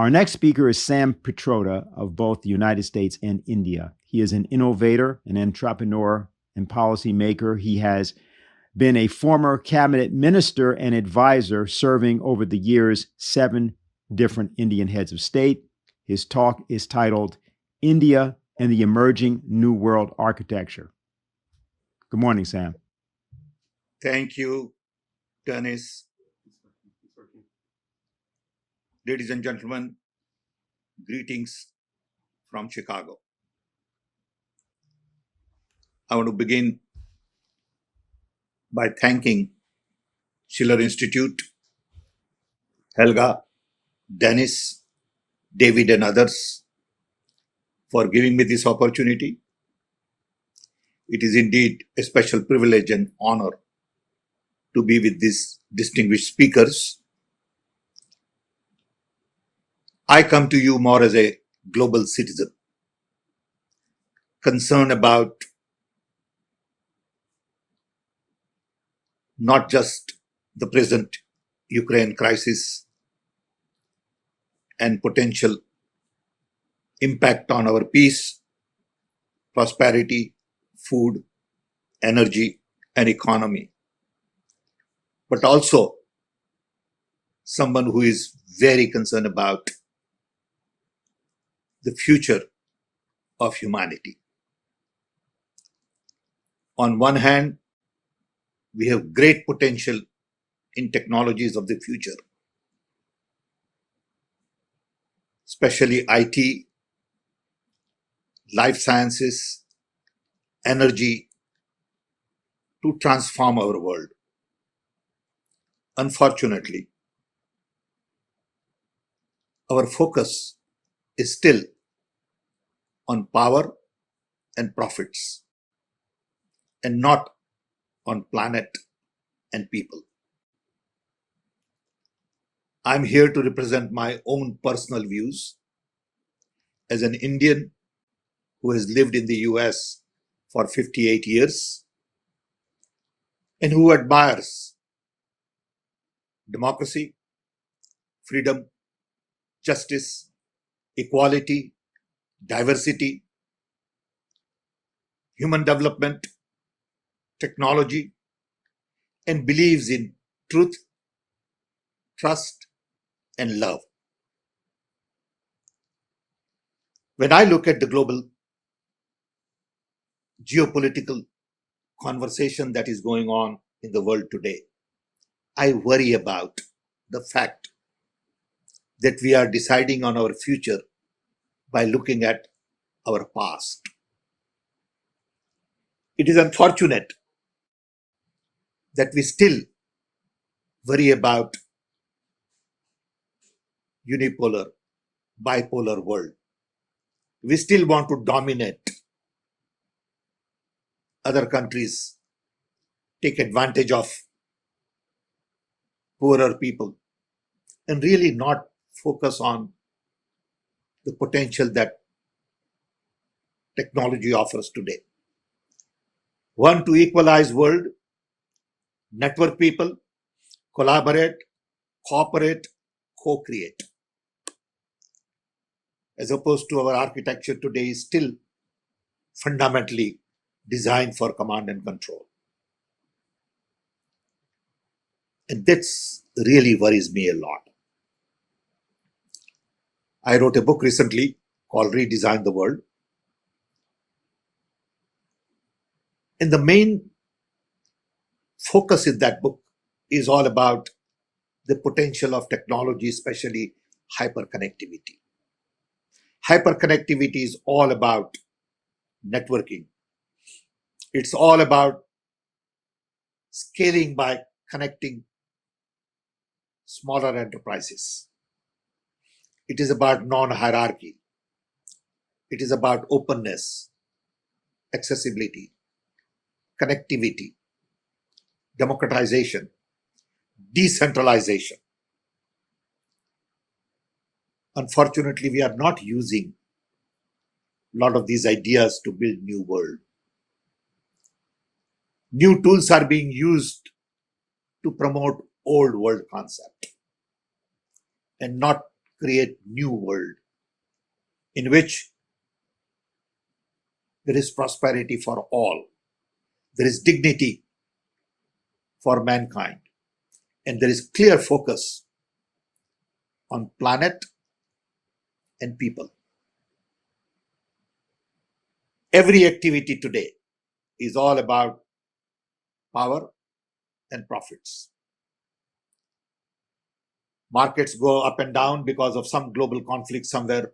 Our next speaker is Sam Pitroda of both the United States and India. He is an innovator, an entrepreneur, and policymaker. He has been a former cabinet minister and advisor, serving over the years 7 different Indian heads of state. His talk is titled India and the Emerging New World Architecture. Good morning, Sam. Thank you, Dennis. Ladies and gentlemen, greetings from Chicago. I want to begin by thanking Schiller Institute, Helga, Dennis, David, and others for giving me this opportunity. It is indeed a special privilege and honor to be with these distinguished speakers. I come to you more as a global citizen, concerned about not just the present Ukraine crisis and potential impact on our peace, prosperity, food, energy, and economy, but also someone who is very concerned about the future of humanity. On one hand, we have great potential in technologies of the future, especially IT, life sciences, energy, to transform our world. Unfortunately, our focus is still on power and profits, and not on planet and people. I'm here to represent my own personal views as an Indian who has lived in the US for 58 years and who admires democracy, freedom, justice, equality, diversity, human development, technology, and believes in truth, trust, and love. When I look at the global geopolitical conversation that is going on in the world today, I worry about the fact that we are deciding on our future by looking at our past. It is unfortunate that we still worry about unipolar, bipolar world. We still want to dominate other countries, take advantage of poorer people, and really not focus on the potential that technology offers today. One, to equalize world, network people, collaborate, cooperate, co-create. As opposed to our architecture today is still fundamentally designed for command and control. And this really worries me a lot. I wrote a book recently called Redesign the World. And the main focus in that book is all about the potential of technology, especially hyperconnectivity. Hyperconnectivity is all about networking. It's all about scaling by connecting smaller enterprises. It is about non-hierarchy. It is about openness, accessibility, connectivity, democratization, decentralization. Unfortunately, we are not using a lot of these ideas to build new world. New tools are being used to promote old world concept and not create new world in which there is prosperity for all, there is dignity for mankind, and there is clear focus on planet and people. Every activity today is all about power and profits. Markets go up and down because of some global conflict somewhere,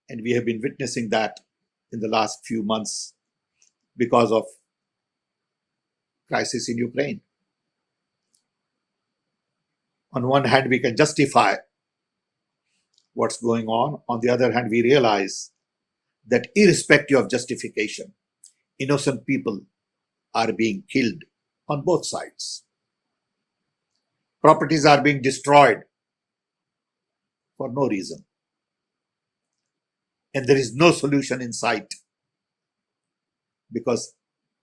and we have been witnessing that in the last few months because of crisis in Ukraine. On one hand, we can justify what's going on. On the other hand, we realize that irrespective of justification, innocent people are being killed on both sides. Properties are being destroyed for no reason. And there is no solution in sight because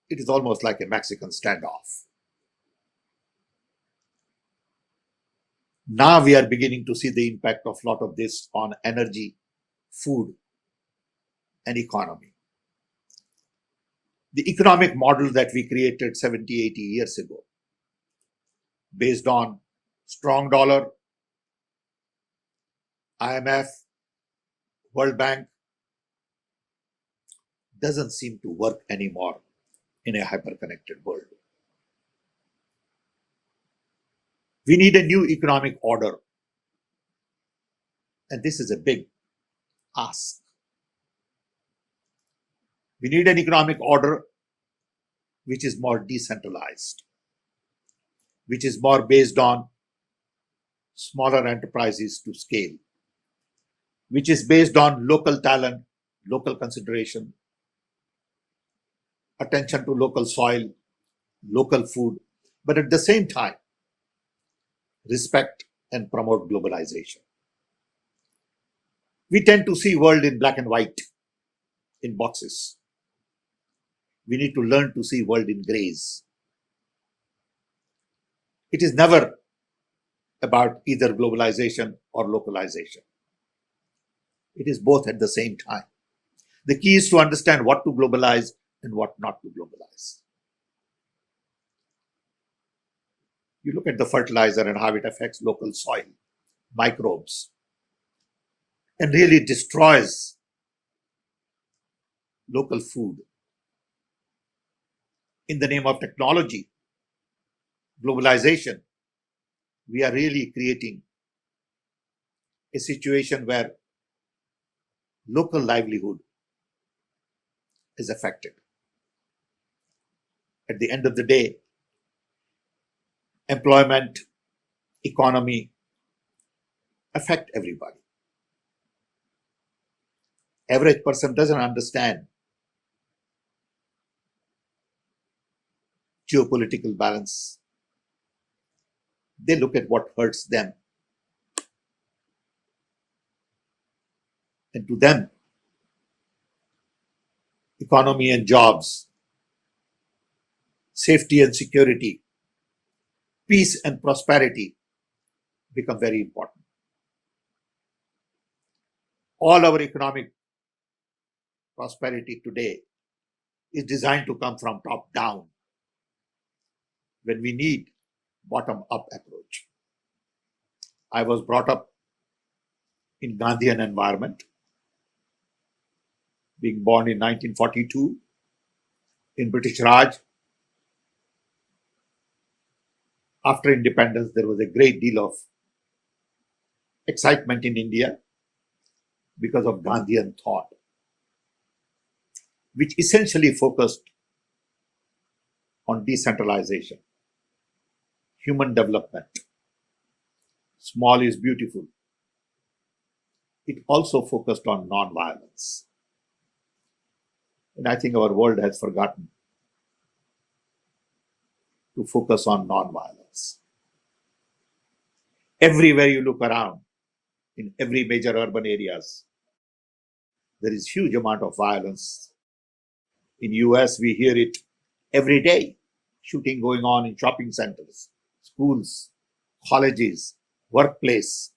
it is almost like a Mexican standoff. Now we are beginning to see the impact of a lot of this on energy, food, and economy. The economic model that we created 70, 80 years ago, based on strong dollar, IMF, World Bank, doesn't seem to work anymore in a hyper-connected world. We need a new economic order. And this is a big ask. We need an economic order which is more decentralized, which is more based on smaller enterprises to scale, which is based on local talent, local consideration, attention to local soil, local food, but at the same time, respect and promote globalization. We tend to see world in black and white, in boxes. We need to learn to see world in grays. It is never about either globalization or localization. It is both at the same time. The key is to understand what to globalize and what not to globalize. You look at the fertilizer and how it affects local soil, microbes, and really destroys local food. In the name of technology, globalization, we are really creating a situation where local livelihood is affected. At the end of the day, employment, economy affect everybody. Average person doesn't understand geopolitical balance. They look at what hurts them. And to them, economy and jobs, safety and security, peace and prosperity become very important. All our economic prosperity today is designed to come from top down when we need bottom up approach. I was brought up in Gandhian environment, being born in 1942 in British Raj. After independence, there was a great deal of excitement in India because of Gandhian thought, which essentially focused on decentralization, human development. Small is beautiful. It also focused on non-violence. And I think our world has forgotten to focus on non-violence. Everywhere you look around, in every major urban areas, there is huge amount of violence. In US, we hear it every day. Shooting going on in shopping centers, schools, colleges, workplace.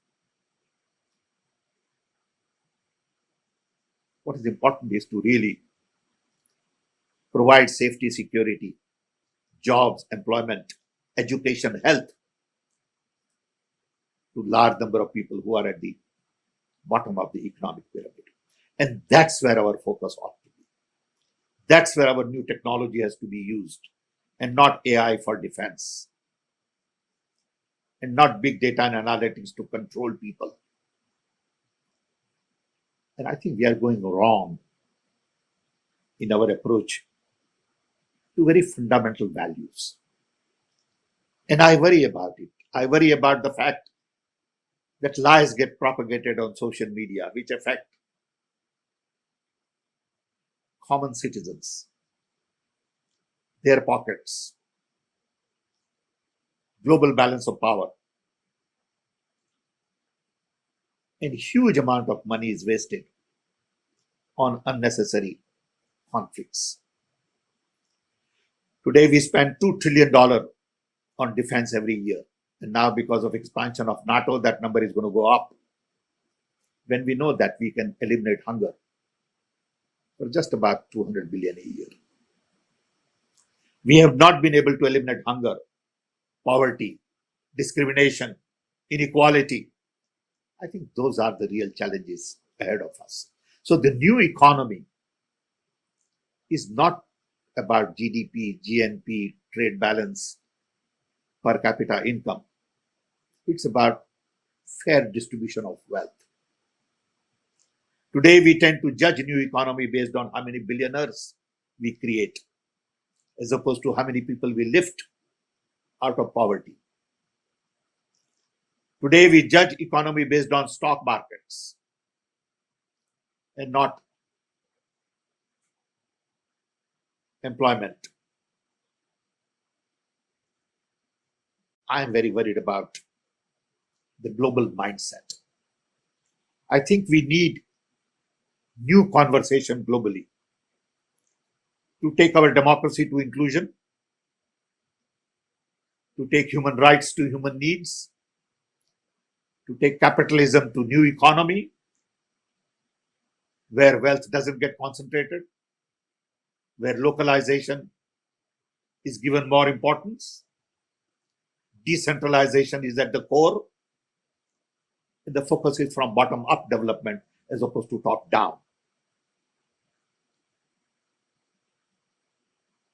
What is important is to really provide safety, security, jobs, employment, education, health to large number of people who are at the bottom of the economic pyramid. And that's where our focus ought to be. That's where our new technology has to be used, and not AI for defense, and not big data and analytics to control people. And I think we are going wrong in our approach to very fundamental values. And I worry about it. I worry about the fact that lies get propagated on social media, which affect common citizens, their pockets, global balance of power. And huge amount of money is wasted on unnecessary conflicts. Today we spend $2 trillion on defense every year. And now because of expansion of NATO, that number is going to go up. When we know that we can eliminate hunger for just about 200 billion a year. We have not been able to eliminate hunger, poverty, discrimination, inequality. I think those are the real challenges ahead of us. So the new economy is not about GDP, GNP, trade balance, per capita income. It's about fair distribution of wealth. Today, we tend to judge new economy based on how many billionaires we create, as opposed to how many people we lift out of poverty. Today, we judge economy based on stock markets and not employment. I am very worried about the global mindset. I think we need new conversation globally to take our democracy to inclusion, to take human rights to human needs, to take capitalism to new economy, where wealth doesn't get concentrated, where localization is given more importance, decentralization is at the core, and the focus is from bottom-up development as opposed to top-down.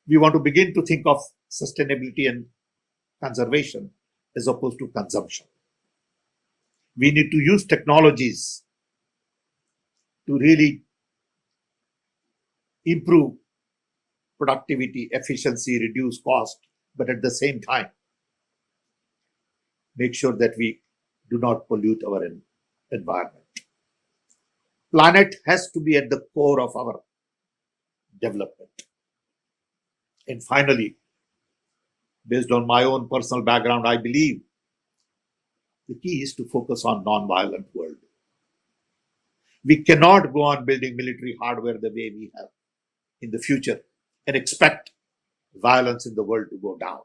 We want to begin to think of sustainability and conservation as opposed to consumption. We need to use technologies to really improve productivity, efficiency, reduce cost, but at the same time, make sure that we do not pollute our environment. Planet has to be at the core of our development. And finally, based on my own personal background, I believe the key is to focus on non-violent world. We cannot go on building military hardware the way we have in the future and expect violence in the world to go down.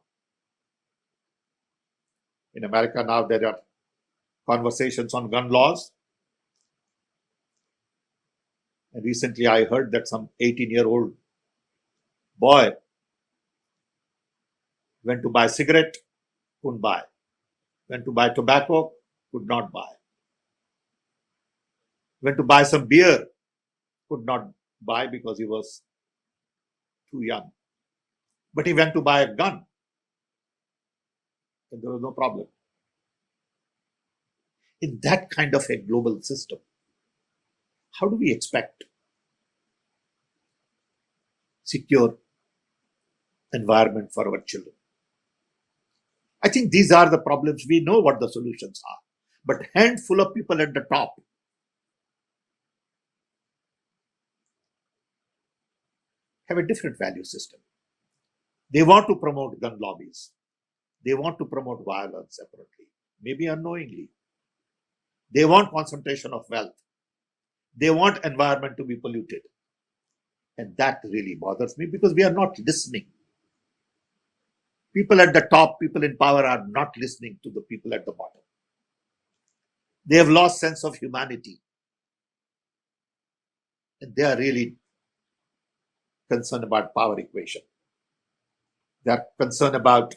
In America now there are conversations on gun laws. And recently I heard that some 18-year-old boy went to buy cigarette, couldn't buy. Went to buy tobacco, could not buy. Went to buy some beer, could not buy because he was too young. But he went to buy a gun, and there was no problem. In that kind of a global system, how do we expect secure environment for our children? I think these are the problems. We know what the solutions are, but handful of people at the top have a different value system. They want to promote gun lobbies. They want to promote violence separately, maybe unknowingly. They want concentration of wealth. They want environment to be polluted. And that really bothers me because we are not listening. People at the top, people in power are not listening to the people at the bottom. They have lost sense of humanity. And they are really concerned about power equation. They are concerned about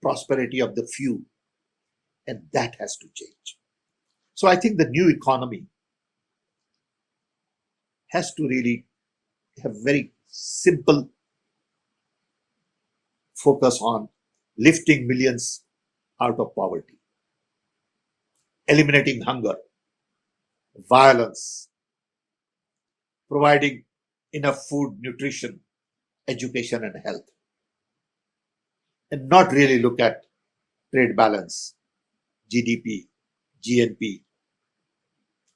prosperity of the few, and that has to change. So I think the new economy has to really have very simple focus on lifting millions out of poverty, eliminating hunger, violence, providing enough food, nutrition, education, and health, and not really look at trade balance, GDP, GNP.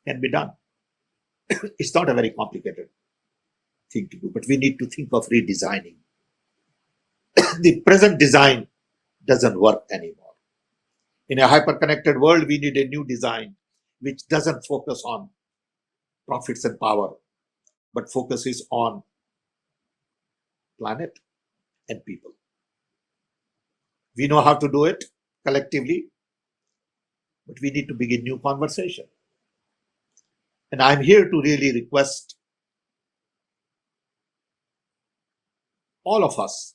Can be done. It's not a very complicated thing to do, but we need to think of redesigning. The present design doesn't work anymore. In a hyper-connected world, we need a new design which doesn't focus on profits and power, but focuses on planet and people. We know how to do it collectively, but we need to begin new conversation. And I'm here to really request all of us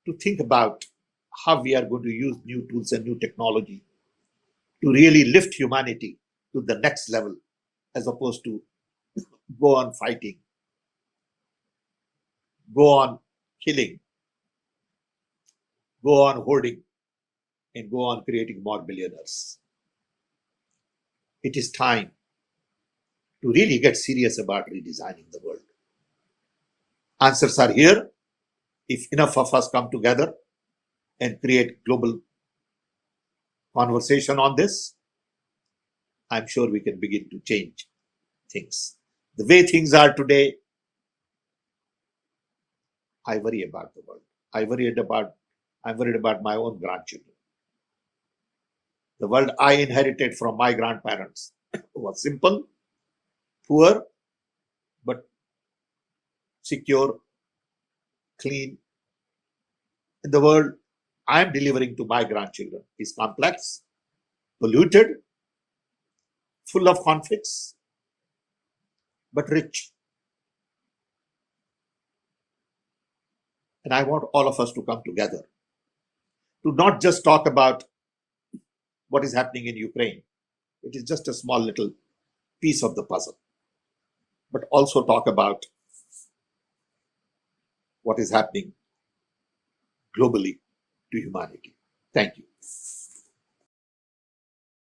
to think about how we are going to use new tools and new technology to really lift humanity to the next level, as opposed to go on fighting, go on killing, go on hoarding, and go on creating more billionaires. It is time to really get serious about redesigning the world. Answers are here if enough of us come together and create global conversation on this. I'm sure we can begin to change things. The way things are today, I worry about the world. I'm worried about my own grandchildren. The world I inherited from my grandparents was simple, poor, but secure, clean. And the world I am delivering to my grandchildren is complex, polluted, full of conflicts, but rich. And I want all of us to come together to not just talk about what is happening in Ukraine. It is just a small little piece of the puzzle, but also talk about what is happening globally to humanity. Thank you.